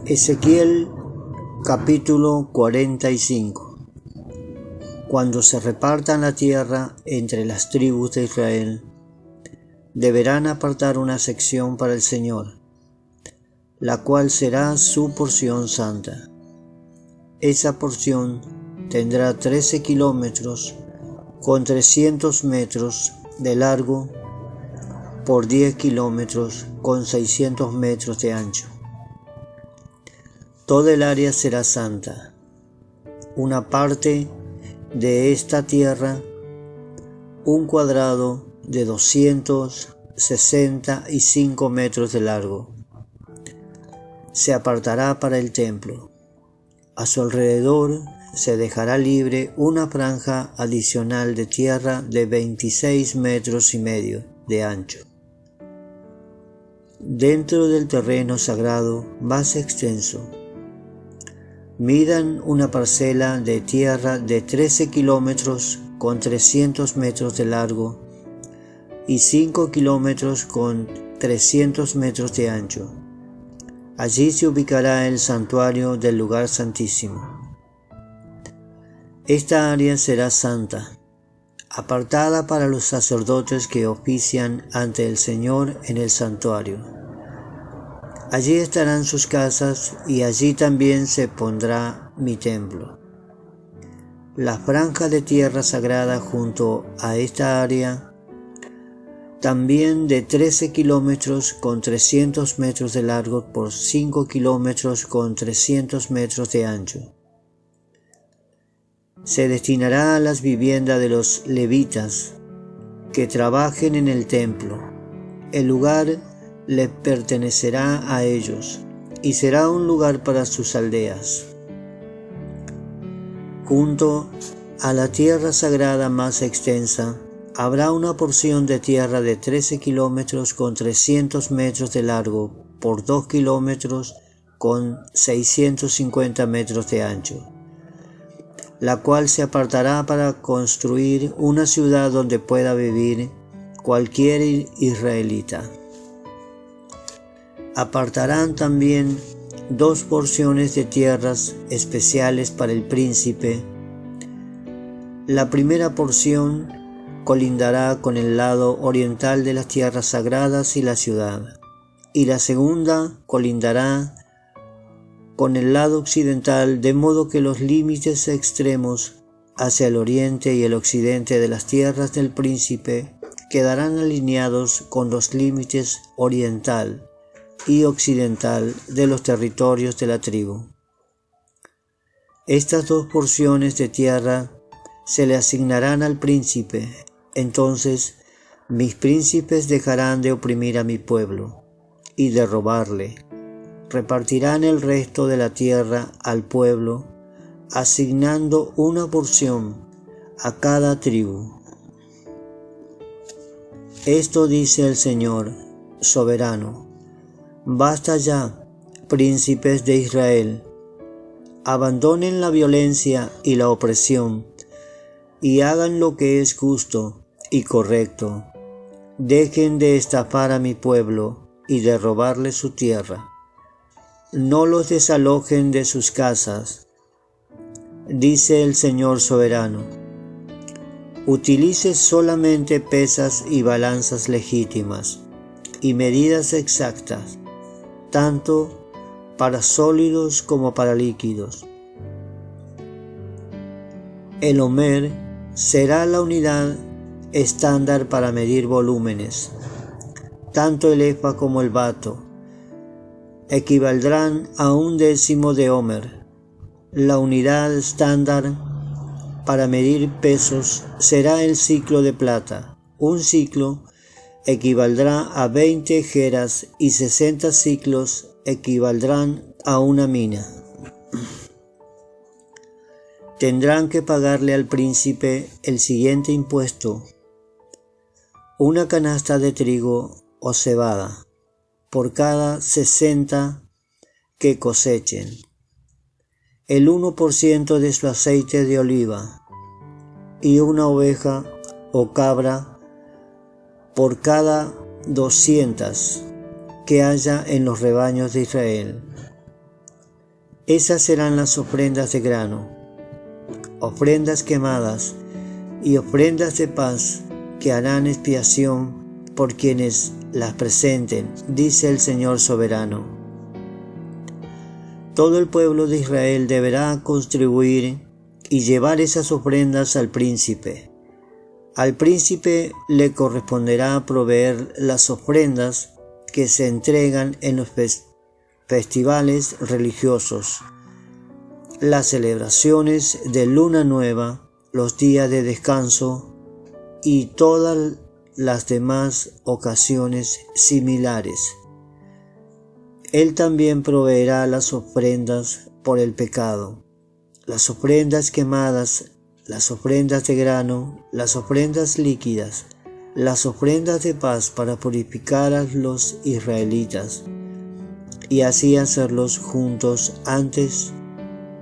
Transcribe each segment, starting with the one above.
Ezequiel capítulo 45. Cuando se repartan la tierra entre las tribus de Israel, deberán apartar una sección para el Señor, la cual será su porción santa. Esa porción tendrá 13 kilómetros con 300 metros de largo por 10 kilómetros con 600 metros de ancho. Toda el área será santa. Una parte de esta tierra, un cuadrado de 265 metros de largo, se apartará para el templo. A su alrededor se dejará libre una franja adicional de tierra de 26 metros y medio de ancho. Dentro del terreno sagrado más extenso, midan una parcela de tierra de 13 kilómetros con 300 metros de largo y 5 kilómetros con 300 metros de ancho. Allí se ubicará el santuario del lugar santísimo. Esta área será santa, apartada para los sacerdotes que ofician ante el Señor en el santuario. Allí estarán sus casas y allí también se pondrá mi templo. La franja de tierra sagrada junto a esta área, también de 13 kilómetros con 300 metros de largo por 5 kilómetros con 300 metros de ancho. Se destinará a las viviendas de los levitas que trabajen en el templo. El lugar le pertenecerá a ellos y será un lugar para sus aldeas. Junto a la tierra sagrada más extensa habrá una porción de tierra de 13 kilómetros con 300 metros de largo por 2 kilómetros con 650 metros de ancho, la cual se apartará para construir una ciudad donde pueda vivir cualquier israelita. Apartarán también 2 porciones de tierras especiales para el príncipe. La primera porción colindará con el lado oriental de las tierras sagradas y la ciudad, y la segunda colindará con el lado occidental, de modo que los límites extremos hacia el oriente y el occidente de las tierras del príncipe quedarán alineados con los límites oriental y occidental de los territorios de la tribu. Estas 2 porciones de tierra se le asignarán al príncipe. Entonces mis príncipes dejarán de oprimir a mi pueblo y de robarle. Repartirán el resto de la tierra al pueblo, asignando una porción a cada tribu. Esto dice el Señor soberano: basta ya, príncipes de Israel, abandonen la violencia y la opresión, y hagan lo que es justo y correcto. Dejen de estafar a mi pueblo y de robarle su tierra. No los desalojen de sus casas, dice el Señor soberano. Utilice solamente pesas y balanzas legítimas y medidas exactas, tanto para sólidos como para líquidos. El homer será la unidad estándar para medir volúmenes. Tanto el efa como el bato equivaldrán a 1/10 de homer. La unidad estándar para medir pesos será el ciclo de plata. Un ciclo equivaldrá a 20 geras y 60 ciclos equivaldrán a una mina. Tendrán que pagarle al príncipe el siguiente impuesto: una canasta de trigo o cebada por cada 60 que cosechen, el 1% de su aceite de oliva, y una oveja o cabra por cada 200 que haya en los rebaños de Israel. Esas serán las ofrendas de grano, ofrendas quemadas y ofrendas de paz que harán expiación por quienes las presenten, dice el Señor soberano. Todo el pueblo de Israel deberá contribuir y llevar esas ofrendas al príncipe. Al príncipe le corresponderá proveer las ofrendas que se entregan en los festivales religiosos, las celebraciones de luna nueva, los días de descanso y todas las demás ocasiones similares. Él también proveerá las ofrendas por el pecado, las ofrendas quemadas, las ofrendas de grano, las ofrendas líquidas, las ofrendas de paz para purificar a los israelitas y así hacerlos juntos antes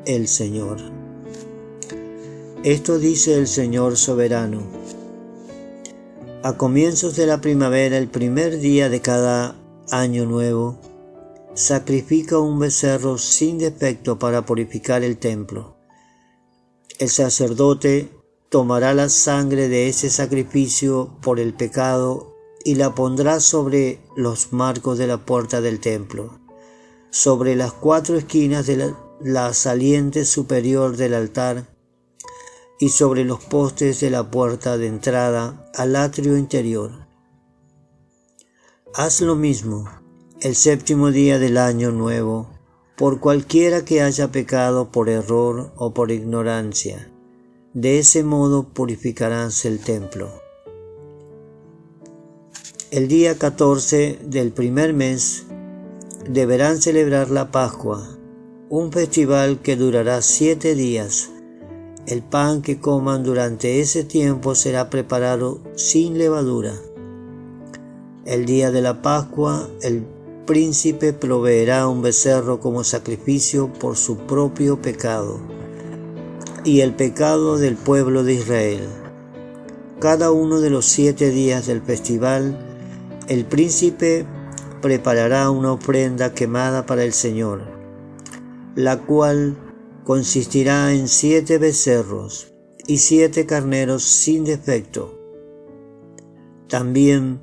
el Señor. Esto dice el Señor soberano. A comienzos de la primavera, el primer día de cada año nuevo, sacrifica un becerro sin defecto para purificar el templo. El sacerdote tomará la sangre de ese sacrificio por el pecado y la pondrá sobre los marcos de la puerta del templo, sobre las 4 esquinas de la saliente superior del altar y sobre los postes de la puerta de entrada al atrio interior. Haz lo mismo el 7º día del año nuevo, por cualquiera que haya pecado por error o por ignorancia. De ese modo purificarás el templo. El día 14 del primer mes deberán celebrar la Pascua, un festival que durará 7 días. El pan que coman durante ese tiempo será preparado sin levadura. El día de la Pascua, el príncipe proveerá un becerro como sacrificio por su propio pecado y el pecado del pueblo de Israel. Cada uno de los 7 días del festival, el príncipe preparará una ofrenda quemada para el Señor, la cual consistirá en 7 becerros y 7 carneros sin defecto. También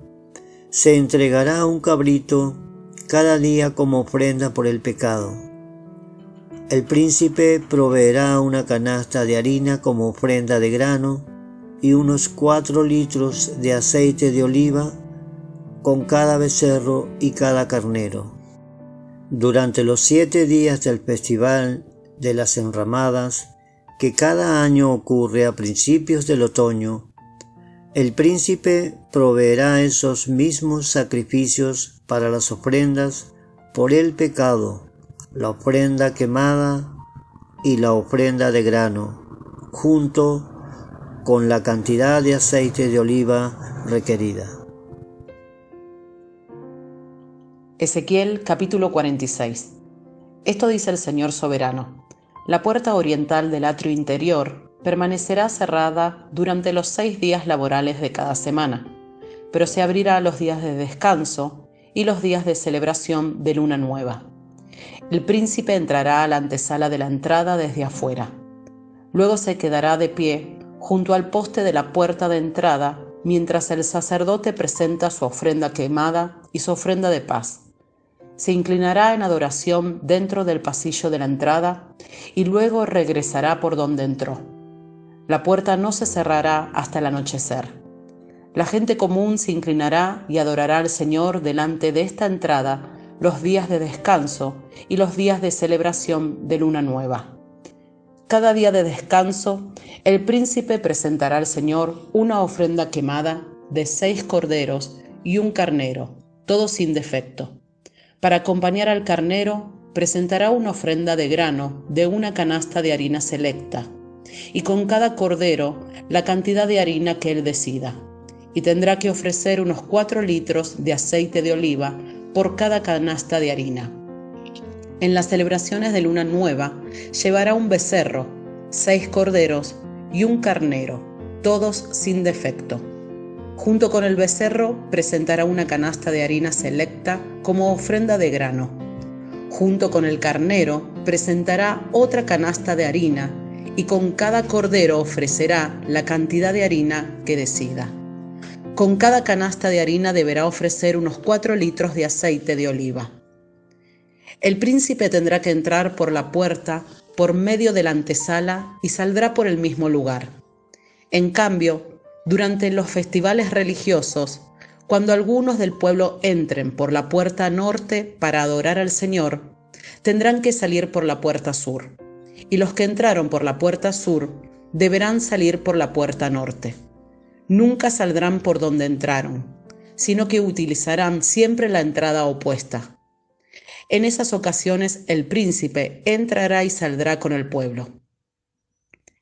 se entregará un cabrito cada día como ofrenda por el pecado. El príncipe proveerá una canasta de harina como ofrenda de grano y unos 4 litros de aceite de oliva con cada becerro y cada carnero. Durante los 7 días del festival de las enramadas, que cada año ocurre a principios del otoño, el príncipe proveerá esos mismos sacrificios para las ofrendas por el pecado, la ofrenda quemada y la ofrenda de grano, junto con la cantidad de aceite de oliva requerida. Ezequiel capítulo 46. Esto dice el Señor soberano. La puerta oriental del atrio interior permanecerá cerrada durante los 6 días laborales de cada semana, pero se abrirá los días de descanso y los días de celebración de luna nueva. El príncipe entrará a la antesala de la entrada desde afuera. Luego se quedará de pie junto al poste de la puerta de entrada mientras el sacerdote presenta su ofrenda quemada y su ofrenda de paz. Se inclinará en adoración dentro del pasillo de la entrada y luego regresará por donde entró. La puerta no se cerrará hasta el anochecer. La gente común se inclinará y adorará al Señor delante de esta entrada los días de descanso y los días de celebración de luna nueva. Cada día de descanso, el príncipe presentará al Señor una ofrenda quemada de 6 corderos y un carnero, todo sin defecto. Para acompañar al carnero, presentará una ofrenda de grano de una canasta de harina selecta, y con cada cordero la cantidad de harina que él decida, y tendrá que ofrecer unos 4 litros de aceite de oliva por cada canasta de harina. En las celebraciones de luna nueva, llevará un becerro, 6 corderos y un carnero, todos sin defecto. Junto con el becerro presentará una canasta de harina selecta como ofrenda de grano. Junto con el carnero presentará otra canasta de harina y con cada cordero ofrecerá la cantidad de harina que decida. Con cada canasta de harina deberá ofrecer unos 4 litros de aceite de oliva. El príncipe tendrá que entrar por la puerta por medio de la antesala y saldrá por el mismo lugar. En cambio, durante los festivales religiosos, cuando algunos del pueblo entren por la puerta norte para adorar al Señor, tendrán que salir por la puerta sur, y los que entraron por la puerta sur deberán salir por la puerta norte. Nunca saldrán por donde entraron, sino que utilizarán siempre la entrada opuesta. En esas ocasiones el príncipe entrará y saldrá con el pueblo.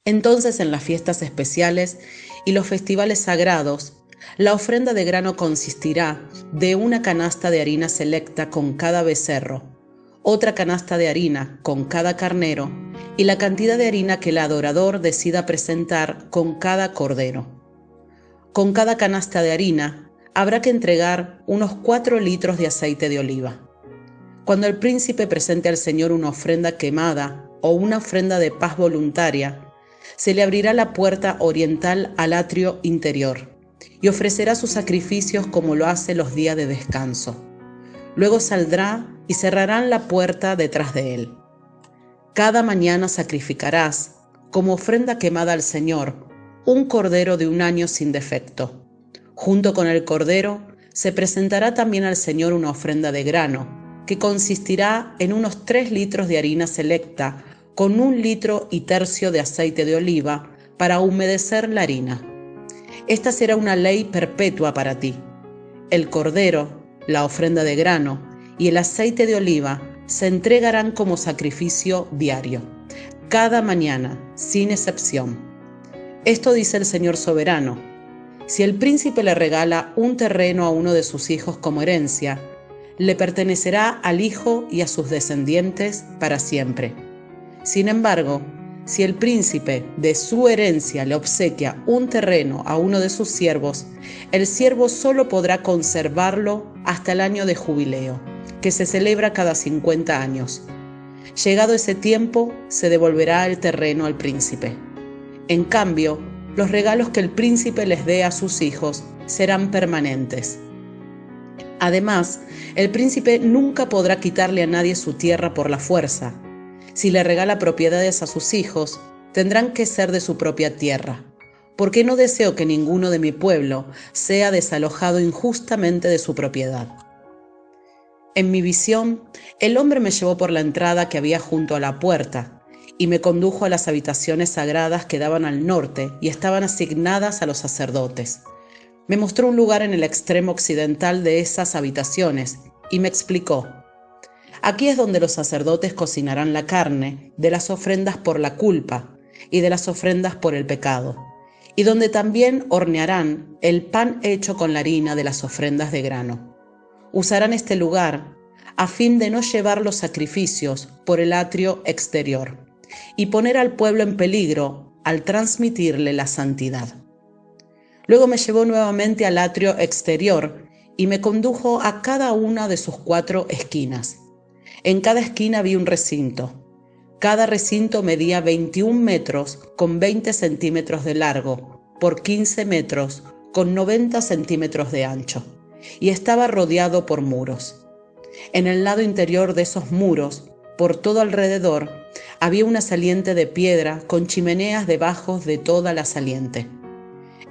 Entonces, en las fiestas especiales y los festivales sagrados, la ofrenda de grano consistirá de una canasta de harina selecta con cada becerro, otra canasta de harina con cada carnero y la cantidad de harina que el adorador decida presentar con cada cordero. Con cada canasta de harina habrá que entregar unos 4 litros de aceite de oliva. Cuando el príncipe presente al Señor una ofrenda quemada o una ofrenda de paz voluntaria, se le abrirá la puerta oriental al atrio interior y ofrecerá sus sacrificios como lo hace los días de descanso. Luego saldrá y cerrarán la puerta detrás de él. Cada mañana sacrificarás, como ofrenda quemada al Señor, un cordero de 1 año sin defecto. Junto con el cordero se presentará también al Señor una ofrenda de grano, que consistirá en unos 3 litros de harina selecta con 1,3 litros de aceite de oliva para humedecer la harina. Esta será una ley perpetua para ti. El cordero, la ofrenda de grano y el aceite de oliva se entregarán como sacrificio diario, cada mañana, sin excepción. Esto dice el Señor soberano: si el príncipe le regala un terreno a uno de sus hijos como herencia, le pertenecerá al hijo y a sus descendientes para siempre. Sin embargo, si el príncipe de su herencia le obsequia un terreno a uno de sus siervos, el siervo solo podrá conservarlo hasta el año de jubileo, que se celebra cada 50 años. Llegado ese tiempo, se devolverá el terreno al príncipe. En cambio, los regalos que el príncipe les dé a sus hijos serán permanentes. Además, el príncipe nunca podrá quitarle a nadie su tierra por la fuerza. Si le regala propiedades a sus hijos, tendrán que ser de su propia tierra, porque no deseo que ninguno de mi pueblo sea desalojado injustamente de su propiedad. En mi visión, el hombre me llevó por la entrada que había junto a la puerta y me condujo a las habitaciones sagradas que daban al norte y estaban asignadas a los sacerdotes. Me mostró un lugar en el extremo occidental de esas habitaciones y me explicó: aquí es donde los sacerdotes cocinarán la carne de las ofrendas por la culpa y de las ofrendas por el pecado, y donde también hornearán el pan hecho con la harina de las ofrendas de grano. Usarán este lugar a fin de no llevar los sacrificios por el atrio exterior y poner al pueblo en peligro al transmitirle la santidad. Luego me llevó nuevamente al atrio exterior y me condujo a cada una de sus 4 esquinas. En cada esquina había un recinto. Cada recinto medía 21 metros con 20 centímetros de largo por 15 metros con 90 centímetros de ancho y estaba rodeado por muros. En el lado interior de esos muros, por todo alrededor, había una saliente de piedra con chimeneas debajo de toda la saliente.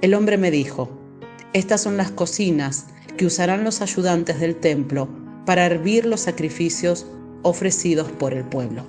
El hombre me dijo: estas son las cocinas que usarán los ayudantes del templo para hervir los sacrificios ofrecidos por el pueblo.